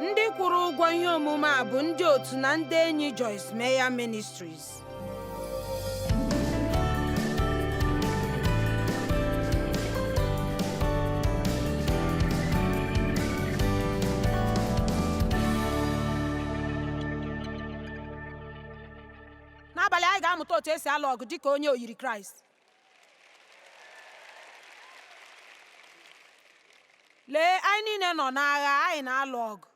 Ndị kwụrụ ụgwọ ihe omume a bụ ndị otu na ndị enyi Joyce Meyer Ministries. N'abalị anyị ga-amụta otu esi alụ ọgụ dịka onye oyiri Kraist. Lee, anyị niile nọ n'agha, anyị na-alụ ọgụ,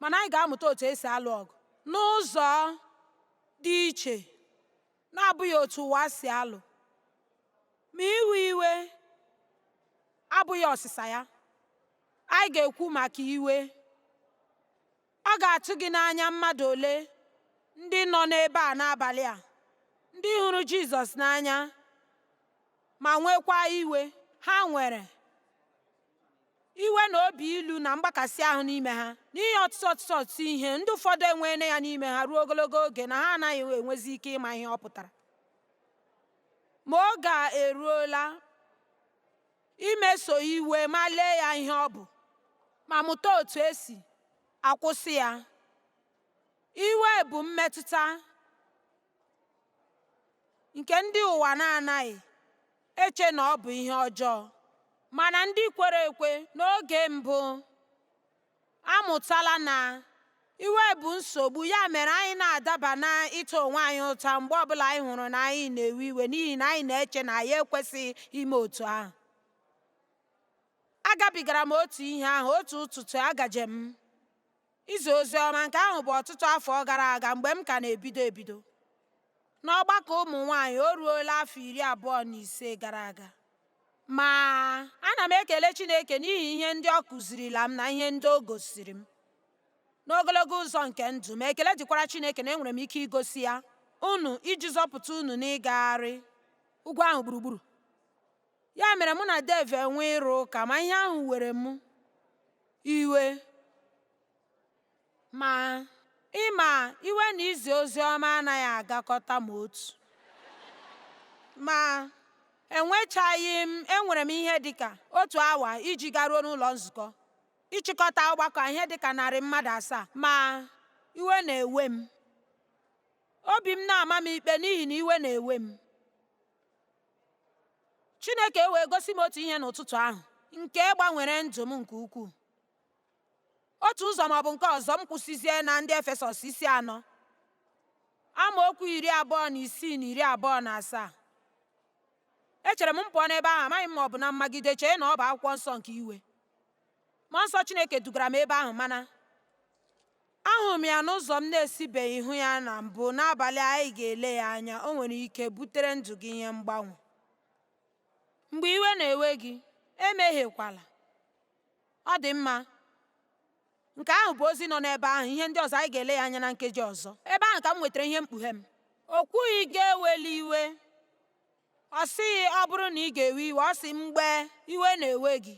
mana anyị ga-amụta otu esi alụ ọgụ n'ụzọ dị iche, na-abụghị otu ụwa si alụ. Ma iwe iwe abụghị ọsịsa ya. Anyị ga-ekwu maka iwe. Ọ ga-atụ gị n'anya mmadụ ole ndị nọ n'ebe a n'abalị a, ndị hụrụ Jizọs n'anya ma nwekwa iwe. Ha nwere iwe na obi ilu na mgbakasị ahụ n'ime ha n'ihi ọtụtụ ihe ndị ụfọdụ enweela ya n'ime ha ruo ogologo oge na ha anaghị enwezi ike ịma ihe ọ pụtara. Ma oge a eruola imeso iwe ma lee ya ihe ọ bụ, ma mụta otu esi akwụsị ya. Iwe bụ mmetụta nke ndị ụwa na-anaghị eche na ọ bụ ihe ọjọọ, mana ndị kwere ekwe n'oge mbụ amụtala na iwe bụ nsogbu. Ya mere anyị na-adaba na ịta onwe anyị ụta mgbe ọbụla anyị hụrụ na anyị na-ewe iwe, n'ihi na anyị na-eche na anyị ekwesịghị ime otu ahụ. Agabigara m otu ihe ahụ otu ụtụtụ. Agaje m izi ozi ọma, nke ahụ bụ ọtụtụ afọ gara aga mgbe m ka na-ebido n'ọgbakọ ụmụ nwanyị. O ruola afọ 25 gara aga. Ma ana m ekele Chineke n'ihi ihe ndị ọ kụzirila m na ihe ndị o gosiri m n'ogologo ụzọ nke ndụ m. Ekele dịkwara Chineke na enwere m ike igosi ya unu iji zọpụta unu n'ịgagharị ugwu ahụ gburugburu. Ya mere mụ na Dave enwe ịrụ ụka, ma ihe ahụ were m iwe. Ma ịma, iwe na izi ozi ọma anaghị agakọta ma otu. Ma enwere m ihe dịka otu awa iji garuo n'ụlọ nzukọ ịchịkọta ọgbakọ ihe dịka 100 mmadụ 7. Ma iwe na-ewe m, obi m na-ama m ikpe n'ihi na iwe na-ewe m. Chineke wee gosi m otu ihe n'ụtụtụ ahụ nke gbanwere ndụ m nke ukwuu. Otu ụzọ ma ọ bụ nke ọzọ, m kwụsịzie na ndị Efesọs 4 amaokwu 26 na 27. Echere m pụọ n'ebe ahụ, amaghị m ma ọ bụ na mmagide chee na ọ bụ akwụkwọ nsọ nke iwe. Mmụọ nsọ Chineke dugara m ebe ahụ, mana ahụrụ m ya n'ụzọ m na-esibeghị hụ ya na mbụ. N'abalị anyị ga-ele ya anya, o nwere ike butere ndụ gị ihe mgbanwe. Mgbe iwe na-ewe gị, emehiekwala. Ọ dị mma. Nke ahụ bụ ozi nọ n'ebe ahụ. Ihe ndị ọzọ anyị ga-ele ya anya na nkeji ọzọ. Ebe ahụ ka m nwetara ihe mkpughe m. O kwughị ga-eweli iwe. Ọ sịghị ọ bụrụ na ị ga-ewe iwe. Ọ sị mgbe iwe na-ewe gị.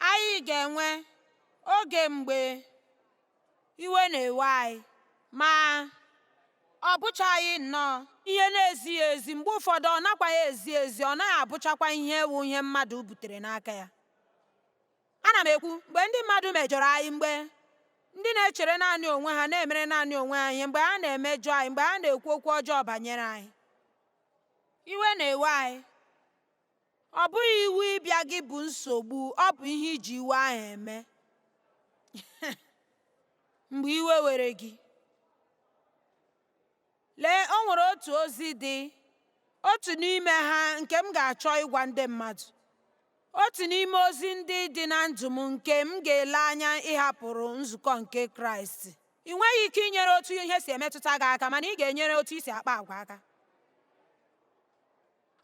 Anyị ga-enwe oge mgbe iwe na-ewe anyị, ma ọ bụchaghị nnọọ ihe na-ezighị ezi. Mgbe ụfọdụ ọ nakwaghị ezi ezi. Ọ naghị abụchakwa ihe ewu ihe mmadụ butere n'aka ya. Ana m ekwu mgbe ndị mmadụ mejọrọ anyị, mgbe ndị na-echere naanị onwe ha na-emere naanị onwe ha ihe, mgbe ha na-emejọ anyị, mgbe ha na-ekwu okwu ọjọọ banyere anyị. Iwe na-ewe anyị. Ọ bụghị iwe ịbịa gị bụ nsogbu, ọ bụ ihe iji iwe ahụ eme. Mgbe iwe were gị, lee, o nwere otu ozi dị, otu n'ime ha nke m ga-achọ ịgwa ndị mmadụ. Otu n'ime ozi ndị dị na ndụ m nke m ga-ele anya ịhapụrụ nzukọ nke Kraịst. Ị nweghị ike inyere otu ihe si emetụta gị aka, mana ị ga-enyere otu isi akpa agwa aka.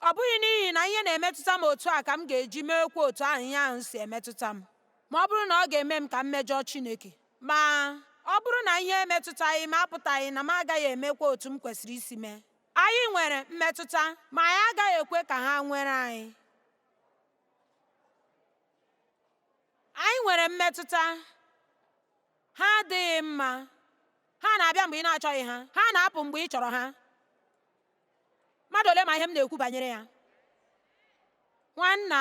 Ọ bụghị n'ihi na ihe na-emetụta m otu a ka m ga-eji meekwa otu ahụ ihe ahụ si emetụta m, ma ọ bụrụ na ọ ga-eme m ka m mejọọ Chineke. Ma ọ bụrụ na ihe emetụtaghị m, apụtaghị na m agaghị emekwa otu m kwesịrị isi mee. Anyị nwere mmetụta, ma anyị agaghị ekwe ka ha nwere anyị. Anyị nwere mmetụta, ha adịghị mma. Ha na-abịa mgbe ị na-achọghị ha. Ha na-apụ mgbe ị chọrọ ha. Mmadụ ole ma ihe m na-ekwu banyere ya? Nwanna,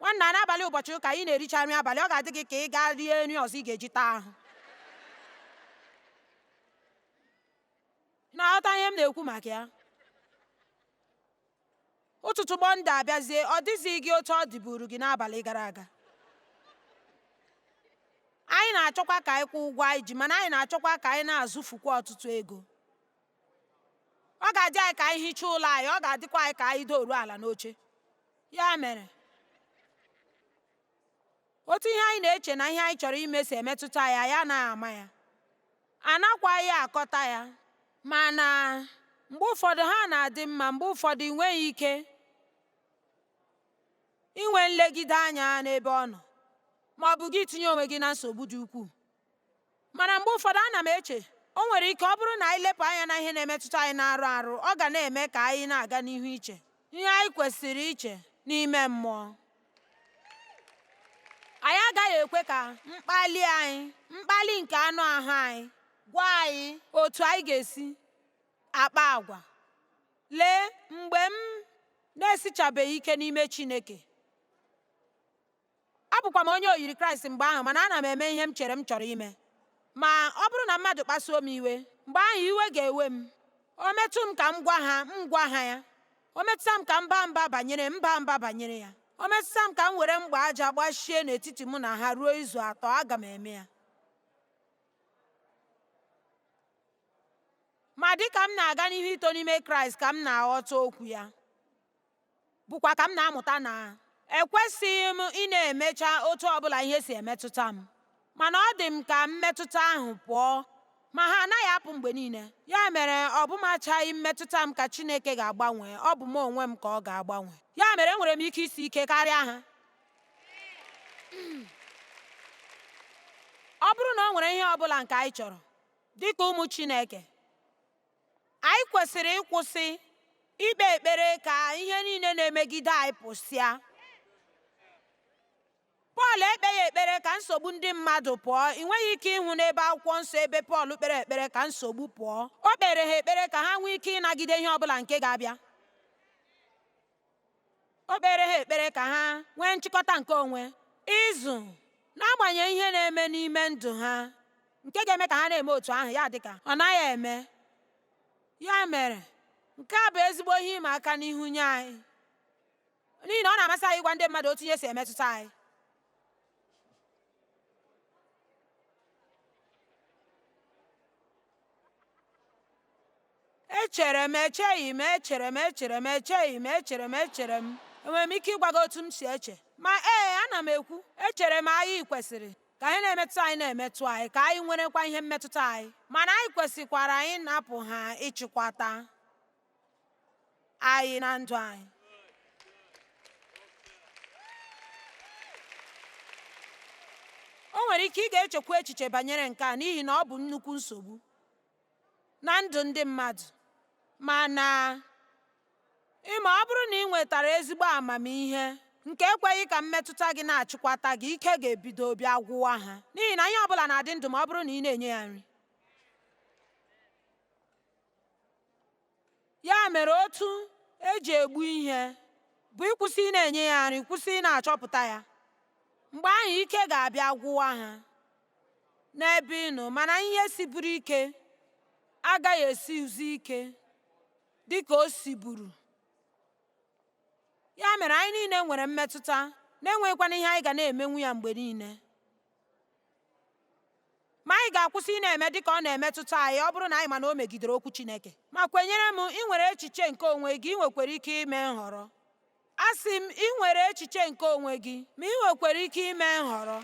nwanna n'abalị ụbọchị ụka ị na-ericha nri abalị, ọ ga-adị gị ka ị gaa rie nri ọzọ ị ga-eji taa ahụ. Na-aghọta ihe m na-ekwu maka ya? Ụtụtụ Mọnde abịazie, ọ dịzighị gị otu ọ dịburu gị n'abalị gara aga. Anyị na-achọkwa ka anyị kwụọ ụgwọ anyị ji, mana anyị na-achọkwa ka anyị na-azụfukwa ọtụtụ ego. Ọ ga-adị anyị ka anyị hichaa ụlọ anyị, ọ ga-adịkwa anyị ka anyị doruo ala n'oche. Ya mere, otu ihe anyị na-eche na ihe anyị chọrọ ime si emetụta ya, ya na-ama ya, anakwaghị akọta ya. Mana mgbe ụfọdụ ha na-adị mma, mgbe ụfọdụ ị nweghị ike inwe nlegide anya n'ebe ọ nọ, ma ọ bụ gị tinye onwe gị na nsogbu dị ukwuu. Mana mgbe ụfọdụ ana m eche, o nwere ike ọ bụrụ na anyị lepụ anya na ihe na-emetụta anyị na-arụ arụ, ọ ga na-eme ka anyị na-aga n'ihu iche ihe anyị kwesịrị iche n'ime mmụọ. Anyị agaghị ekwe ka mkpali nke anụ ahụ anyị gwa anyị otu anyị ga-esi akpa agwa. Lee, mgbe m na-esichabeghị ike n'ime Chineke, abụkwa m onye oyiri Kraịst mgbe ahụ, mana ana m eme ihe m chere m chọrọ ime. Ma ọ bụrụ na mmadụ kpasuo m iwe, mgbe ahụ iwe ga-ewe m. O metụ m ka m gwa ha ya. O metụta m ka m baa mba banyere ya. O metụta m ka m were mgba aja gbachie n'etiti mụ na ha ruo izu 3, aga m eme ya. Ma dịka m na-aga n'ihu ito n'ime Kraịst, ka m na-aghọta okwu ya, bụkwa ka m na-amụta na ekwesịghị m ị na-emecha otu ọbụla ihe si emetụta m. Mana ọ dị m ka mmetụta ahụ pụọ, ma ha anaghị apụ mgbe niile. Ya mere, ọ bụ m achaghị mmetụta m ka Chineke ga-agbanwe, ọ bụ m onwe m ka ọ ga-agbanwe. Ya mere, enwere m ike isi ike karịa ha. Ọ bụrụ na o nwere ihe ọbụla nke anyị chọrọ dịka ụmụ Chineke, anyị kwesịrị ịkwụsị ikpe ekpere ka ihe niile na-emegide anyị pụsịa. Pọl ekpeghị ekpere ka nsogbu ndị mmadụ pụọ. Ị nweghị ike ịhụ n'ebe akwụkwọ nsọ ebe Pọl kpere ekpere ka nsogbu pụọ. O kpere ha ekpere ka ha nwee ike ịnagide ihe ọbụla nke ga-abịa. O kpere ha ekpere ka ha nwee nchịkọta nke onwe, ịzụ n'agbanyeghị ihe na-eme n'ime ndụ ha, nke ga-eme ka ha na-eme otu ahụ, ya dịka ọ naghị eme. Ya mere, nke a bụ ezigbo ihe ịma aka n'ihu nye anyị, n'ihi na ọ na-amasị anyị ịgwa ndị mmadụ otu ihe si emetụta anyị. Echere m, enwere m ike ịgwa gị otu m si eche? Ma ana m ekwu, echere m anyị kwesịrị ka ihe na-emetụ anyị na-emetụ anyị, ka anyị nwerekwa ihe mmetụta anyị, mana anyị kwesịkwara anyị napụ ha ịchịkwata anyị na ndụ anyị. O nwere ike ị ga-echekwa echiche banyere nke a, n'ihi na ọ bụ nnukwu nsogbu na ndụ ndị mmadụ. Mana ịma, ọ bụrụ na ị nwetara ezigbo amamihe nke ekweghị ka mmetụta gị na-achịkwata gị, ike ga-ebido bịa gwụwa ha, n'ihi na ihe ọbụla na-adị ndụ ma ọ bụrụ na ị na-enye ya nri. Ya mere, otu eji egbu ihe bụ ịkwụsị ị na-enye ya nri, kwụsị ị na-achọpụta ya. Mgbe ahụ ike ga-abịa gwụwa ha n'ebe ị nọ. Mana ihe siburu ike agaghị esizi ike dị ka o siburu. Ya mere, anyị niile nwere mmetụta, na-enweghịkwana ihe anyị ga na-emenwu ya mgbe niile. Ma anyị ga-akwụsị ị na-eme dị ka ọ na-emetụta anyị ọ bụrụ na anyị ma na o megidere okwu Chineke. Ma kwenyere m, ị nwere echiche nke onwe gị, ị nwekwara ike ime nhọrọ. Asị m, ị nwere echiche nke onwe gị, ma ị nwekwara ike ime nhọrọ.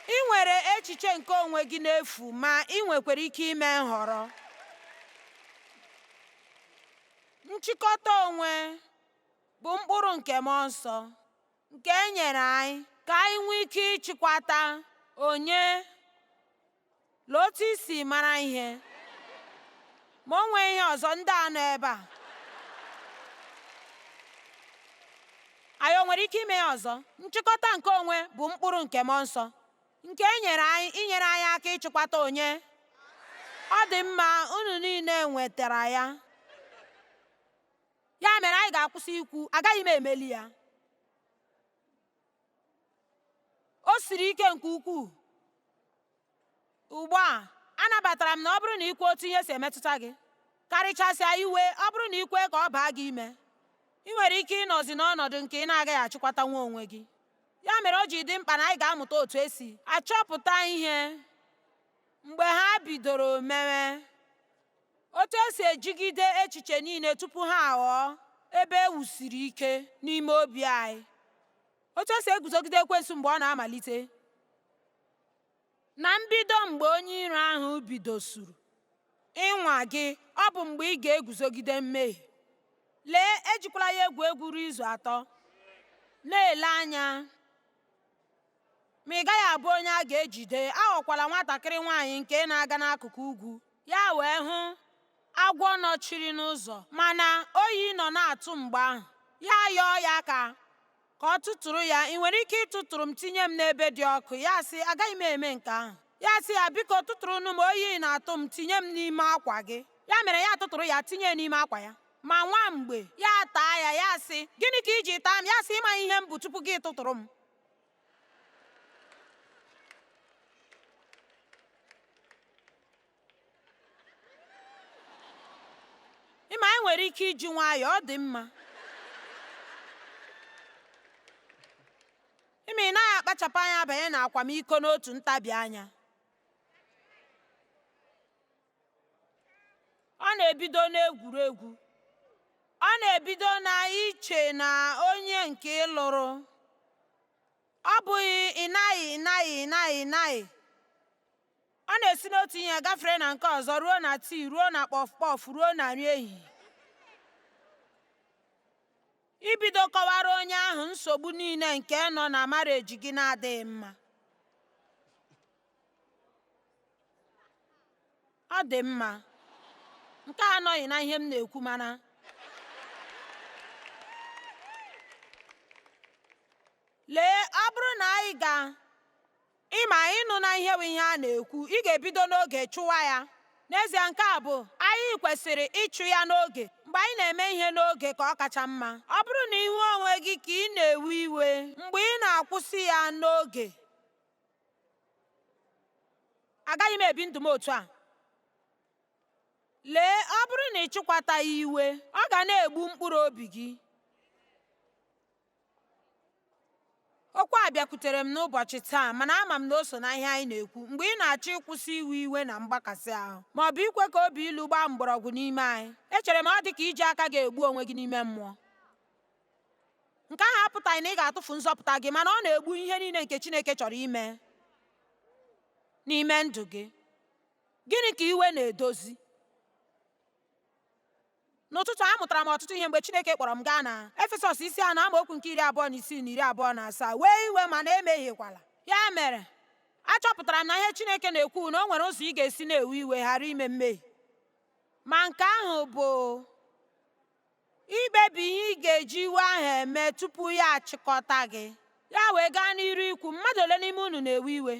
Ị nwere echiche nke onwe gị n'efu, ma ị nwekwara ike ime nhọrọ. Nchịkọta onwe bụ mkpụrụ nke mmụọ nsọ nke e nyere anyị ka anyị nwee ike ịchịkwata onye na otu isi mara ihe. Ma o nwee ihe ọzọ ndị a nọ ebe a, anyị o nwere ike ime ya ọzọ? Nchịkọta nke onwe bụ mkpụrụ nke mmụọ nsọ nke e nyere anyị inyere anyị aka ịchịkwata onye. Ọ dị mma, unu niile nwetara ya. Ya mere, anyị ga-akwụsị ikwu agaghị m emeli ya. siri ike nke ukwuu. Ugbu a anabatara m na ọ bụrụ na ikwe otu ihe si emetụta gị, karịchasịa iwe, ọ bụrụ na ikwe ka ọ baa gị ime, ị nwere ike ịnọzi n'ọnọdụ nke ị na-agaghị achịkwata nwa onwe gị. Ya mere o ji dị mkpa na anyị ga-amụta otu esi achọpụta ihe mgbe ha bidoro mewe, otu esi ejigide echiche niile tupu ha aghọọ ebe e wusiri ike n'ime obi anyị, otu esi eguzogide ekwensu mgbe ọ na-amalite. Na mbido, mgbe onye iro ahụ bidosuru ịnwa gị, ọ bụ mgbe ị ga-eguzogide mmehie. Lee, ejikwala ya egwu ruo izu 3. Na-ele anya ma ị gaghị abụ onye a ga-ejide. Aghọkwala nwatakịrị nwaanyị nke na-aga n'akụkụ ugwu ya wee hụ agwọ nọchiri n'ụzọ, mana oyi nọ na-atụ mgbe ahụ. Ya yọọ ya ka ọ tụtụrụ ya. Ị nwere ike ịtụtụrụ m, tinye m n'ebe dị ọkụ? Ya sị, agaghị m eme nke ahụ. Ya sị ya, biko tụtụrụnụ m, oyi na-atụ m, tinye m n'ime akwa gị. Ya mere ya tụtụrụ ya, tinye n'ime akwa ya. Ma nwa mgbe ya taa ya, ya sị, gịnị ka iji taa m? Ya sị, ịma ihe m bụ tupu gị tụtụrụ m. Ịma, e nwere ike iji nwayọọ, ọ dị mma. Ịma, ị naghị akpachapụ anya banye na akwamiko n'otu ntabi anya. Ọ na-ebido n'egwuregwu. Ọ na-ebido na iche na onye nke ị lụrụ ọ bụghị ịnaghị. Ọ na-esi n'otu ihe gafere na nke ọzọ, ruo na tii, ruo na kpọf kpọf, ruo na nri ehihie. Ibido kọwara onye ahụ nsogbu niile nke nọ na mareji gị na-adịghị mma. Ọ dị mma, nke a anọghị na ihe m na-ekwu, mana lee, ọ bụrụ na anyị ịma ịnụ na ihe bụ ihe a na-ekwu, ị ga-ebido n'oge chụwa ya. N'ezie, nke a bụ anyị kwesịrị ịchụ ya n'oge. Mgbe anyị na-eme ihe n'oge ka ọ kacha mma. Ọ bụrụ na ịhụ onwe gị ka ị na-ewe iwe mgbe ị na-akwụsị ya n'oge, agaghị m ebi ndụ m otu a. Lee, ọ bụrụ na ị chịkwataghị iwe, ọ ga na-egbu mkpụrụ obi gị. Okwu a bịakwutere m n'ụbọchị taa, mana ama m na o so na ihe anyị na-ekwu. Mgbe ị na-achọ ịkwụsị iwe iwe na mgbakasị ahụ, ma ọ bụ ikwe ka obi ilu gbaa mgbọrọgwụ n'ime anyị, echere m ọ dị ka iji aka ga-egbu onwe gị n'ime mmụọ. Nke ahụ apụtaghị na ị ga-atụfu nzọpụta gị, mana ọ na-egbu ihe niile nke Chineke chọrọ ime n'ime ndụ gị. Gịnị ka iwe na-edozi? N'ụtụtụ a mụtara m ọtụtụ ihe mgbe Chineke kpọrọ m gaa na Efesọs 4 amaokwu nke 26 na 27. Wee iwe mana emehiekwala. Ya mere, achọpụtara m na ihe Chineke na-ekwu na o nwere ụzọ ị ga-esi na-ewe iwe ghara ime mmehie. Ma nke ahụ bụ ikpebi ihe ị ga-eji iwe ahụ eme tupu ya achịkọta gị. Ya wee gaa n'iru ikwu, mmadụ ole n'ime unu na-ewe iwe?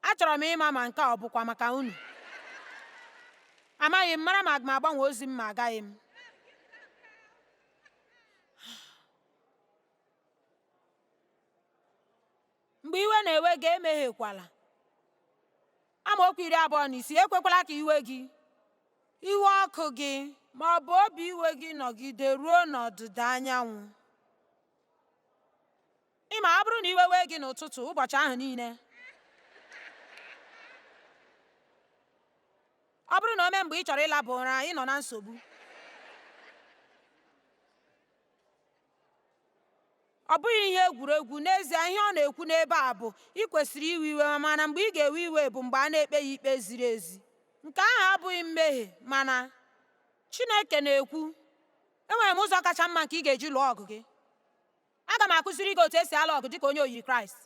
Achọrọ m ịma ma nke a ọ bụkwa maka unu. Amaghị m, mara ma aga m agbanwe ozi m ma agaghị m. Mgbe iwe na-ewe gị, emehiekwala. Amaokwu 26, ekwekwala ka iwe gị, iwe ọkụ gị, ma ọ bụ obi iwe gị nọgide ruo n'ọdịda anyanwụ. Ịma, ọ bụrụ na iwe wee gị n'ụtụtụ ụbọchị ahụ niile, ọ bụrụ na o mee mgbe ị chọrọ ịlaba ụra, ị nọ na nsogbu. Ọ bụghị ihe egwuregwu. N'ezie, ihe ọ na-ekwu n'ebe a bụ ị kwesịrị iwe iwe, mana mgbe ị ga-ewe iwe bụ mgbe a na-ekpe ya ikpe ziri ezi. Nke ahụ abụghị mmehie, mana Chineke na-ekwu, enwere m ụzọ kacha mma nke ị ga-eji lụọ ọgụ gị. Aga m akụziri gị otu esi alụ ọgụ dịka onye oyiri Kraist.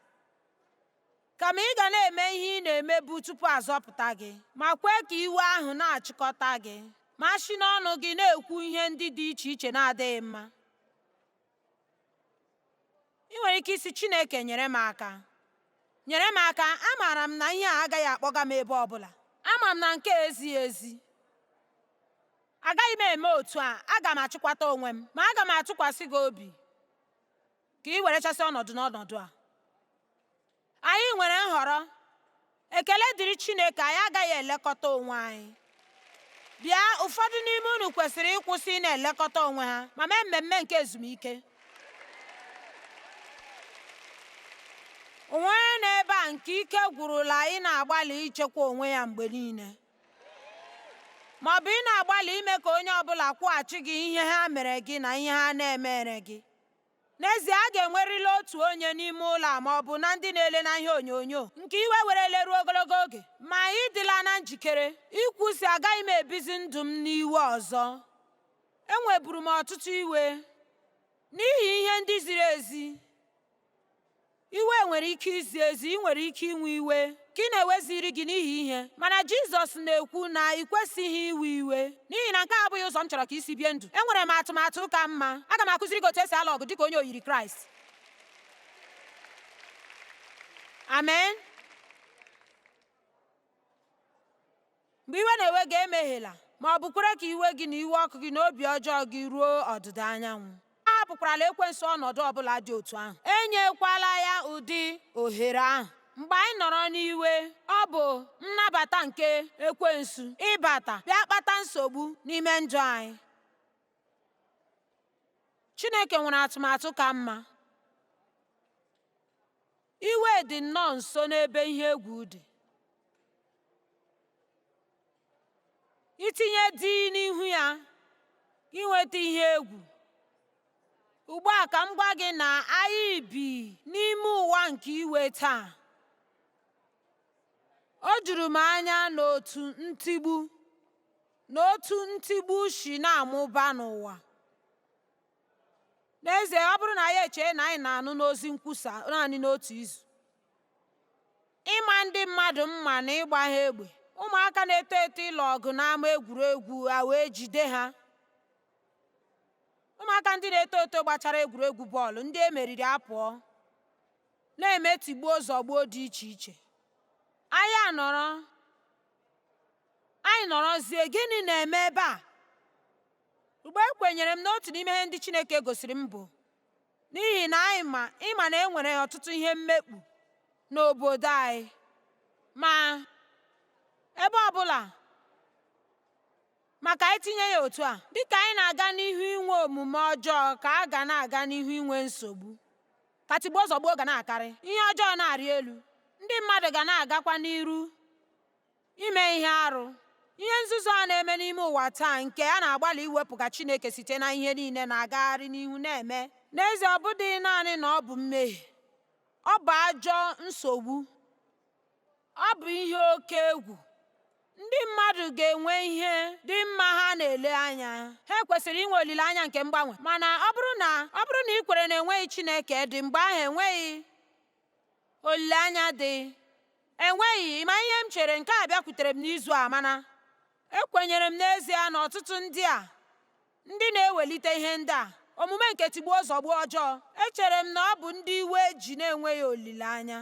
Kama ị ga na-eme ihe ị na-emebu tupu azọpụta gị, ma kwee ka iwe ahụ na-achịkọta gị, ma si n'ọnụ gị na-ekwu ihe ndị dị iche iche na-adịghị mma. Ị nwere ike isi, Chineke nyere m aka. Amaara m na ihe a agaghị akpọga m ebe ọbụla. Ama m na nke ezighị ezi. Agaghị m eme otu a. Aga m achịkwata onwe m, ma aga m atụkwasị gị obi ka ị were chasị ọnọdụ n'ọnọdụ a. nwere nhọrọ. Ekele dịrị Chineke, anyị agaghị elekọta onwe anyị. Bịa, ụfọdụ n'ime unu kwesịrị ịkwụsị ị na-elekọta onwe ha ma mee mmemme nke ezumike. Onwe onye nọ ebe a nke ike gwụrụla ị na-agbalị ichekwa onwe ya mgbe niile, ma ọ bụ ị na-agbalị ime ka onye ọbụla kwụghachi gị ihe ha mere gị na ihe ha na-emere gị. N'ezie, a ga-enwerịla otu onye n'ime ụlọ a ma ọ bụ na ndị na-ele na ihe onyonyo nke iwe werele ruo ogologo oge, ma anyị dịla na njikere ikwusi agaghị m ebizi ndụ m n'iwe ọzọ. Enweburu m ọtụtụ iwe n'ihi ihe ndị ziri ezi. Iwe nwere ike izi ezi, ị nwere ike inwe iwe ka ị na-eweziri gị n'ihi ihe, mana Jizọs na-ekwu na ị kwesịghị iwe iwe, n'ihi na nke a abụghị ụzọ m chọrọ ka isi bie ndụ. Enwere m atụmatụ ka mma. Aga m akụziri gị otu esi alụ ọgụ dịka onye oyiri Kraịst. Amen. Mgbe iwe na-ewe gị, emeghela ma ọ bụ kwere ka iwe gị na iwe ọkụ gị na obi ọjọọ gị ruo ọdịda anyanwụ. Ahapụkwala ekwensu ọnọdụ ọbụla dị otu ahụ. Enyekwala ya ụdị ohere ahụ. Mgbe anyị nọrọ n'iwe, ọ bụ nnabata nke ekwensu ịbata bịa kpata nsogbu n'ime ndụ anyị. Chineke nwere atụmatụ ka mma. Iwe dị nnọọ nso n'ebe ihe egwu dị. Itinye dị n'ihu ya, inweta ihe egwu. Ugbu a ka m gwa gị na anyị bi n'ime ụwa nke iwe taa. O juru m anya n'otu ntigbu si na-amụba n'ụwa. N'ezie, ọ bụrụ na anyị echee na anyị na-anụ n'ozi nkwusa naanị n'otu izu, ịma ndị mmadụ mma na ịgba ha egbe, ụmụaka na-eto eto ịlụ ọgụ n'ama egwuregwu a wee jide ha. Ụmụaka ndị na-eto eto gbachara egwuregwu bọọlụ, ndị e meriri apụọ na-eme tigbuo zọgbuo dị iche iche. Anyị nọrọzie, gịnị na-eme ebe a? Ugbo ekwenyere m n'otu n'ime ihe ndị Chineke gosiri m bụ n'ihi na ịma na e nwere ọtụtụ ihe mmekpu n'obodo anyị, ma ebe ọbụla maka itinye ya otu a, dịka anyị na-aga n'ihu inwe omume ọjọọ ka a ga na-aga n'ihu inwe nsogbu. Ka tigbuo zọgbuo ga na-akarị, ihe ọjọọ na-arị elu, ndị mmadụ ga na-agakwa n'iru ime ihe arụ. Ihe nzuzo a na-eme n'ime ụwa taa nke a na-agbalị iwepụga Chineke site na ihe niile na-agagharị n'ihu na-eme. N'ezie, ọ bụghị naanị na ọ bụ mmehie, ọ bụ ajọ nsogbu, ọ bụ ihe oke egwu. Ndị mmadụ ga-enwe ihe dị mma ha na-ele anya. Ha kwesịrị inwe olileanya nke mgbanwe, mana ọ bụrụ na ị kwere na enweghị Chineke dị, mgbe ahụ enweghị olileanya dị. Enweghị. Ma ihe m chere, nke a bịakwutere m n'izu a, mana ekwenyere m n'ezie na ọtụtụ ndị na-ewelite ihe ndị a, omume nke tigbuo zọgbuo ọjọọ, echere m na ọ bụ ndị iwe ji na-enweghị olileanya.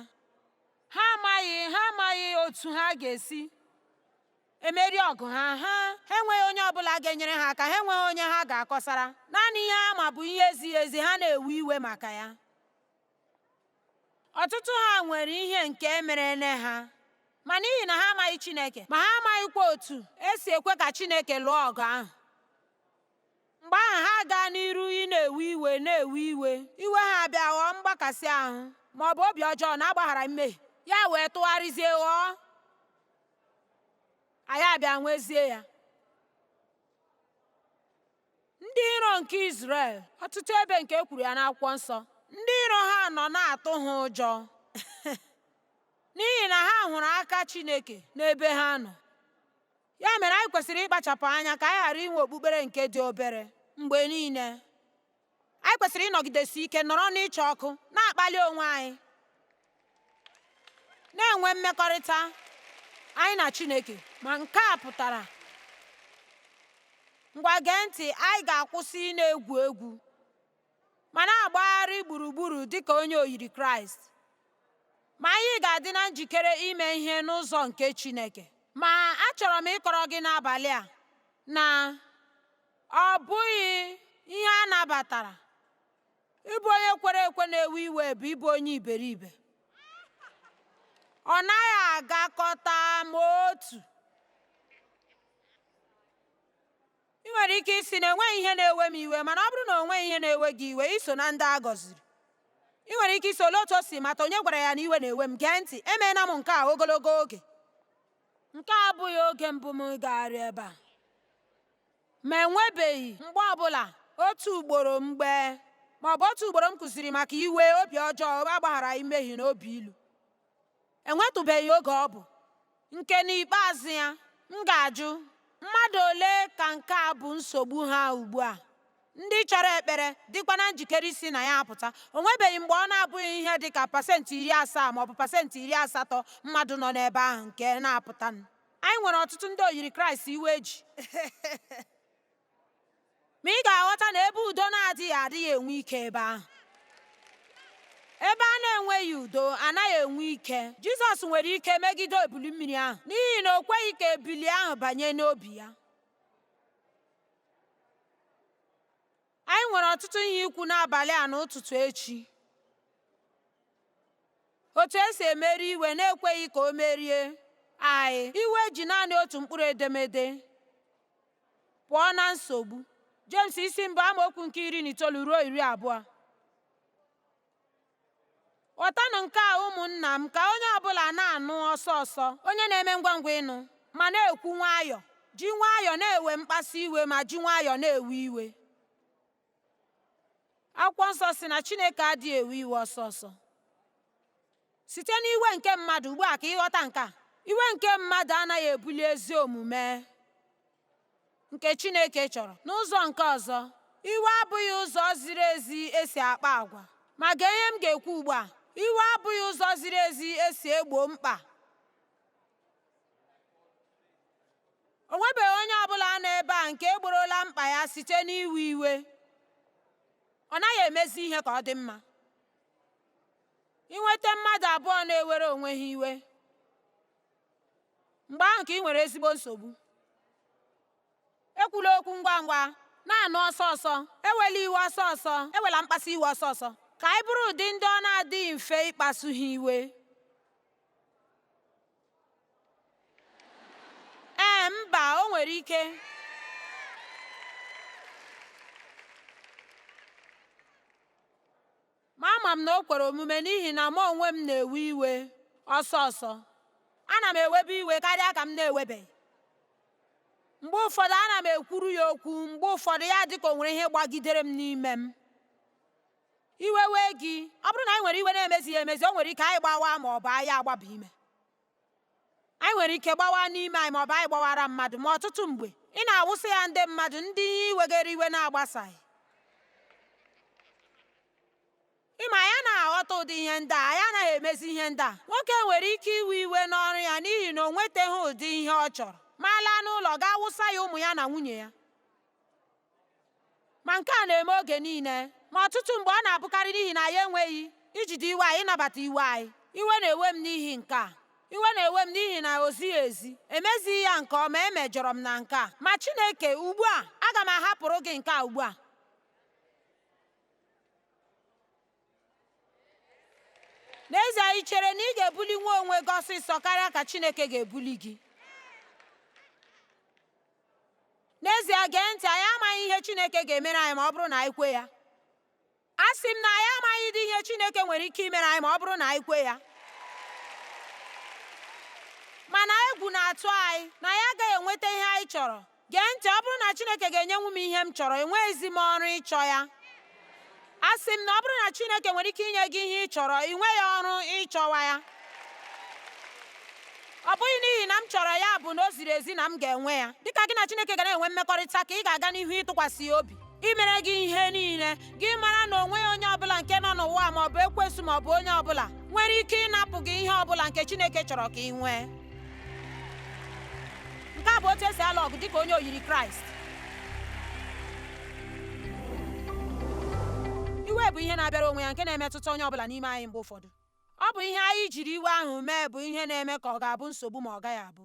Ha amaghị otu ha ga-esi emeri ọgụ ha. Ha enweghị onye ọbụla ga-enyere ha aka. Ha enweghị onye ha ga-akọsara. Naanị ihe ha ma bụ ihe ziri ezi, ha na-ewe iwe maka ya. Ọtụtụ ha nwere ihe nke mere ha, ma n'ihi na ha amaghị Chineke, ma ha amaghịkwa otu esi ekwe ka Chineke lụọ ọgụ ahụ. Mgbe ahụ ha gaa n'iru ị na-ewe iwe, iwe ha abịa ghọọ mgbakasị ahụ ma ọ bụ obi ọjọọ na-agbaghara mmehie, ya wee tụgharịzie ghọọ anyị abịa nwezie ya. Ndị iro nke Izrel, ọtụtụ ebe nke e kwuru ya n'akwụkwọ nsọ, ndị iro ha nọ na-atụ ha ụjọ n'ihi na ha hụrụ aka Chineke n'ebe ha nọ. Ya mere, anyị kwesịrị ịkpachapụ anya ka anyị ghara inwe okpukpere nke dị obere mgbe niile. Anyị kwesịrị ịnọgidesi ike, nọrọ n'ịcha ọkụ, na-akpali onwe anyị, na-enwe mmekọrịta anyị na Chineke. Ma nke a pụtara, ngwa gee ntị, anyị ga-akwụsị ị na-egwu egwu ma na-agbagharị gburugburu dịka onye oyiri Kraịst. Ma anyị ga-adị na njikere ime ihe n'ụzọ nke Chineke. Ma achọrọ m ịkọrọ gị n'abalị a na ọ bụghị ihe a nabatara. Ịbụ onye kwere ekwe na-ewe iwe bụ ịbụ onye iberibe. ọ naghị agakọta ma otu. ị nwere ike isi na enweghị ihe na-ewe m iwe, mana ọ bụrụ na o nweghị ihe na-ewe gị iwe, iso na ndị a gọziri. ị nwere ike iso olee otu o si mata onye gwara ya na iwe na-ewe m. Gee ntị, emeela m nke a ogologo oge. Nke a abụghị oge mbụ m gagharị ebe a, ma enwebeghị mgbe ọbụla otu ugboro ma ọ bụ otu ugboro m kụziri maka iwe, obi ọjọọ, agbaghara imehie na obi ilu. Enwetụbeghị oge ọ bụ nke n'ikpeazụ ya m ga-ajụ mmadụ ole ka nke a bụ nsogbu ha ugbu a, ndị chọrọ ekpere dịkwa na njikere isi na ya apụta. O nwebeghị mgbe ọ na-abụghị ihe dị ka pasentị 70 ma ọ bụ pasentị 80 mmadụ nọ n'ebe ahụ nke na-apụta. Anyị nwere ọtụtụ ndị oyiri Kraịst iwe ji ma ị ga-aghọta na ebe udo adịghị enwe ike ebe ahụ. Ebe a na-enweghị udo anaghị enwe ike. Jizọs nwere ike megide ebili mmiri ahụ n'ihi na o kweghị ka ebili ahụ banye n'obi ya. Anyị nwere ọtụtụ ihe ikwu n'abalị a n'ụtụtụ echi. Otu esi emeri iwe na-ekweghị ka o merie anyị. Iwe ji naanị otu mkpụrụ edemede pụọ na nsogbu. James isi mbụ amaokwu nke 19 ruo 20. Ghọtanụ nke a ụmụnna m, ka onye ọbụla na-anụ ọsọ ọsọ, onye na-eme ngwa ngwa ịnụ, ma na-ekwu nwayọọ, ji nwayọọ na-ewe mkpasu iwe, ma ji nwayọọ na-ewe iwe. Akwụkwọ nsọ si na Chineke adịghị ewe iwe ọsọ ọsọ. Site n'iwe nke mmadụ, ugbu a ka ịghọta nke a, iwe nke mmadụ anaghị ebuli ezi omume nke Chineke chọrọ. N'ụzọ nke ọzọ, iwe abụghị ụzọ ziri ezi esi akpa agwa. Ma gee ihe m ga-ekwu ugbu a, iwe abụghị ụzọ ziri ezi esi egbo mkpa. O nwebeghị onye ọbụla nọ ebe a nke egborola mkpa ya site n'iwe iwe. Ọ naghị emezi ihe ka ọ dị mma. Inweta mmadụ abụọ na-ewere onwe ha iwe, mgbe ahụ ka ị nwere ezigbo nsogbu. Ekwula okwu ngwa ngwa, na-anụ ọsọ ọsọ, ewela iwe ọsọ ọsọ, ewela mkpasu iwe ọsọ ọsọ. Ka anyị bụrụ ụdị ndị ọ na-adịghị mfe ịkpasu ha iwe. Mba, o nwere ike. Ma ama m na o kwere omume n'ihi na mụ onwe m na-ewe iwe ọsọ ọsọ. Ana m ewebe iwe karịa ka m na-ewebeghị. Mgbe ụfọdụ ana m ekwuru ya okwu, mgbe ụfọdụ ya dị ka o nwere ihe gbagidere m n'ime m. Iwe wee gị, ọ bụrụ na anyị nwere iwe na-emezighị emezi, o nwere ike anyị gbawa ma ọ bụ anyị agbaba ime. Anyị nwere ike gbawa n'ime anyị ma ọ bụ anyị gbawara mmadụ. Ma ọtụtụ mgbe ị na-awụsị ya ndị mmadụ ndị iwegara iwe na-agbasaghị. Ịma ya na-aghọta ụdị ihe ndị a, ya anaghị emezi ihe ndị a. Nwoke nwere ike iwe iwe n'ọrụ ya n'ihi na o nwetaghị ụdị ihe ọ chọrọ, ma laa n'ụlọ gaa wụsa ya ụmụ ya na nwunye ya. Ma nke a na-eme oge niile, ma ọtụtụ mgbe ọ na-abụkarị n'ihi na ya enweghị ijide iwe anyị, ịnabata iwe anyị. Iwe na-ewe m n'ihi nke a. Iwe na-ewe m n'ihi na o zighị ezi, emezighị ya nke ọma, emejọrọ m na nke a. Ma Chineke, ugbu a aga m ahapụrụ gị nke a ugbu a. N'ezie, ị chere na ị ga-ebuli nwa onwe gị ọsịsọ karịa ka Chineke ga-ebuli gị? N'ezie, gee ntị, anyị amaghị ihe Chineke ga-emere anyị ma ọ bụrụ na anyị kwe ya. Asị m na anyị amaghị dị ihe Chineke nwere ike imere anyị ma ọ bụrụ na anyị kwe ya. Mana egwu na-atụ anyị na anyị agaghị enweta ihe anyị chọrọ. Gee ntị, ọ bụrụ na Chineke ga-enyenwu m ihe m chọrọ, enweghịzi m ọrụ ịchọ ya. Asị m na ọ bụrụ na Chineke nwere ike inye gị ihe ị chọrọ, ị nweghị ọrụ ịchọwa ya. Ọ bụghị n'ihi na m chọrọ ya bụ na o ziri ezi na m ga-enwe ya. Dịka gị na Chineke ga na-enwe mmekọrịta, ka ị ga-aga n'ihu ịtụkwasị ya obi, imere gị ihe niile. Gị mara na o nweghị onye ọbụla nke nọ n'ụwa ma ọ bụ ekwensu ma ọ bụ onye ọbụla nwere ike ịnapụ gị ihe ọbụla nke Chineke chọrọ ka ị nwee. Nke a bụ otu esi alụ ọgụ dịka onye oyiri Kraịst. Iwe bụ ihe na-abịara onwe ya nke na-emetụta onye ọbụla n'ime anyị mgbe ụfọdụ. Ọ bụ ihe anyị jiri iwe ahụ mee bụ ihe na-eme ka ọ ga-abụ nsogbu ma ọ gaghị abụ.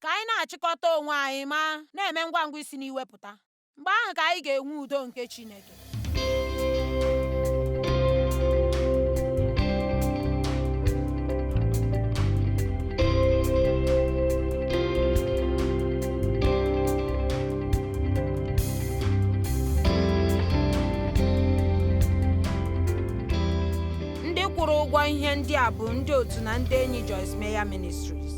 Ka anyị na-achịkọta onwe anyị ma na-eme ngwa ngwa isi n'iwe pụta, mgbe ahụ ka anyị ga-enwe udo nke Chineke. kwụrụ ụgwọ ihe ndị a bụ ndị otu na ndị enyi Joyce Meyer Ministries.